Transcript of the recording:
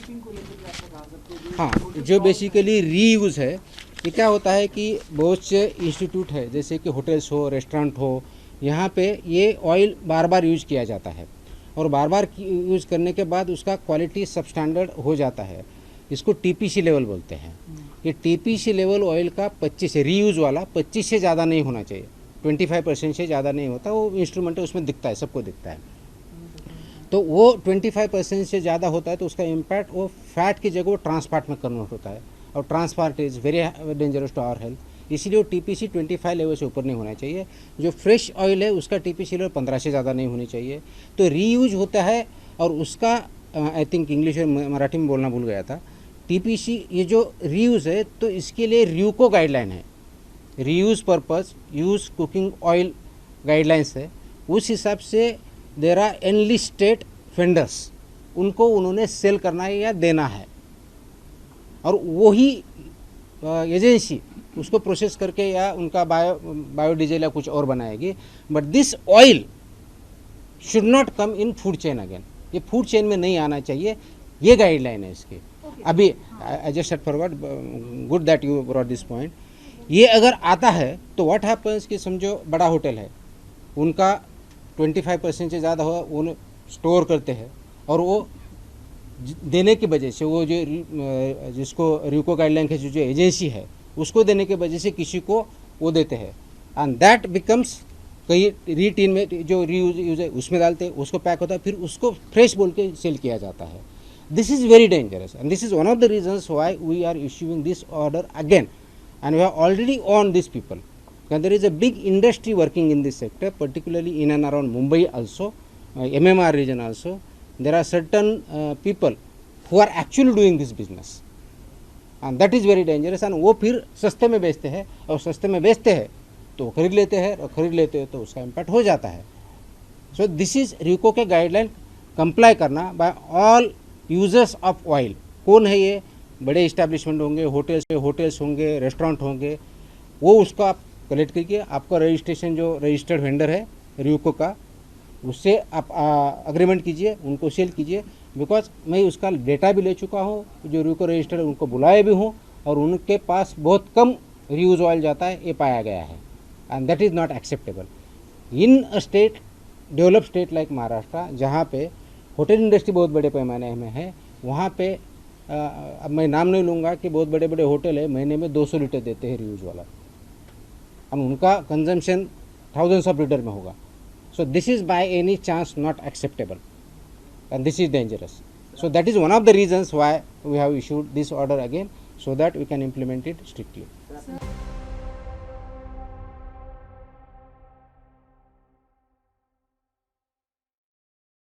Shipping को लेकर के आपका कहा सकते हैं हाँ, जो बेसिकली रीयूज़ है, ये क्या होता है कि बहुत से इंस्टीट्यूट है जैसे कि होटल्स हो, रेस्टोरेंट हो, यहाँ पे ये ऑयल बार बार यूज किया जाता है और बार बार यूज करने के बाद उसका क्वालिटी सब स्टैंडर्ड हो जाता है। इसको टीपीसी लेवल बोलते हैं। ये टीपीसी लेवल ऑयल का 25 से रीयूज़ वाला 25 से ज़्यादा नहीं होना चाहिए, 25% से ज़्यादा नहीं होता। वो इंस्ट्रूमेंट है उसमें दिखता है, सबको दिखता है। तो वो 25% से ज़्यादा होता है तो उसका इम्पैक्ट वो फैट की जगह वो ट्रांसफैट में कन्वर्ट होता है और trans fat is very dangerous to our health. इसीलिए वो टीपीसी 25 लेवल से ऊपर नहीं होना चाहिए। जो फ्रेश ऑयल है उसका टीपीसी लेवल 15 से ज़्यादा नहीं होनी चाहिए। तो रीयूज होता है और उसका आई थिंक इंग्लिश और मराठी में बोलना भूल गया था। टीपीसी ये जो रीयूज़ है तो इसके लिए र्यूको गाइडलाइन है, reuse purpose use cooking oil guidelines है। उस हिसाब से देर आर एनलिस्टेड वेंडर्स, उनको उन्होंने सेल करना है या देना है और वही एजेंसी उसको प्रोसेस करके या उनका बायोडीजल या कुछ और बनाएगी। But this oil should not come in food chain again, ये फूड चेन में नहीं आना चाहिए। ये गाइडलाइन है इसकी। अभी I just set forward, good that you brought this point. ये अगर आता है तो व्हाट हैपन्स कि समझो बड़ा होटल है, उनका 25% से ज़्यादा हो वो स्टोर करते हैं और वो देने की वजह से वो जो जिसको र्यूको गाइडलाइन की जो एजेंसी है उसको देने की वजह से किसी को वो देते हैं एंड दैट बिकम्स कई रीटीन में जो रीयूज है उसमें डालते हैं, उसको पैक होता है, फिर उसको फ्रेश बोल के सेल किया जाता है। This is very dangerous and this is one of the reasons why we are issuing this order again and we have already on this people. And there is a big industry working in this sector, particularly in and around Mumbai also, MMR region also. There are certain people who are actually doing this business and that is very dangerous. And वो फिर सस्ते में बेचते हैं और सस्ते में बेचते हैं तो खरीद लेते हैं और खरीद लेते हैं तो उसका इम्पैक्ट हो जाता है. सो दिस इज र्यूको के गाइडलाइन कंप्लाई करना by all users of oil. कौन है ये? बड़े इस्टेब्लिशमेंट होंगे, होटल्स होंगे, रेस्टोरेंट होंगे, वो उसको आप कलेक्ट करके आपका रजिस्ट्रेशन जो रजिस्टर्ड वेंडर है र्यूको का उससे आप अग्रीमेंट कीजिए, उनको सेल कीजिए. बिकॉज मैं उसका डेटा भी ले चुका हूँ, जो र्यूको रजिस्टर्ड उनको बुलाए भी हूँ और उनके पास बहुत कम रीयूज ऑयल जाता है, ये पाया गया है and that is not acceptable in a state, develop state like Maharashtra, जहाँ पे होटल इंडस्ट्री बहुत बड़े पैमाने में है. वहाँ पे अब मैं नाम नहीं लूँगा कि बहुत बड़े बड़े होटल है महीने में 200 लीटर देते हैं रीयूज वाला और उनका कंजम्पशन थाउजेंड्स ऑफ लीटर में होगा. So this is by any chance not acceptable and this is dangerous. So that is one of the reasons why we have issued this order again, so that we can implement it strictly.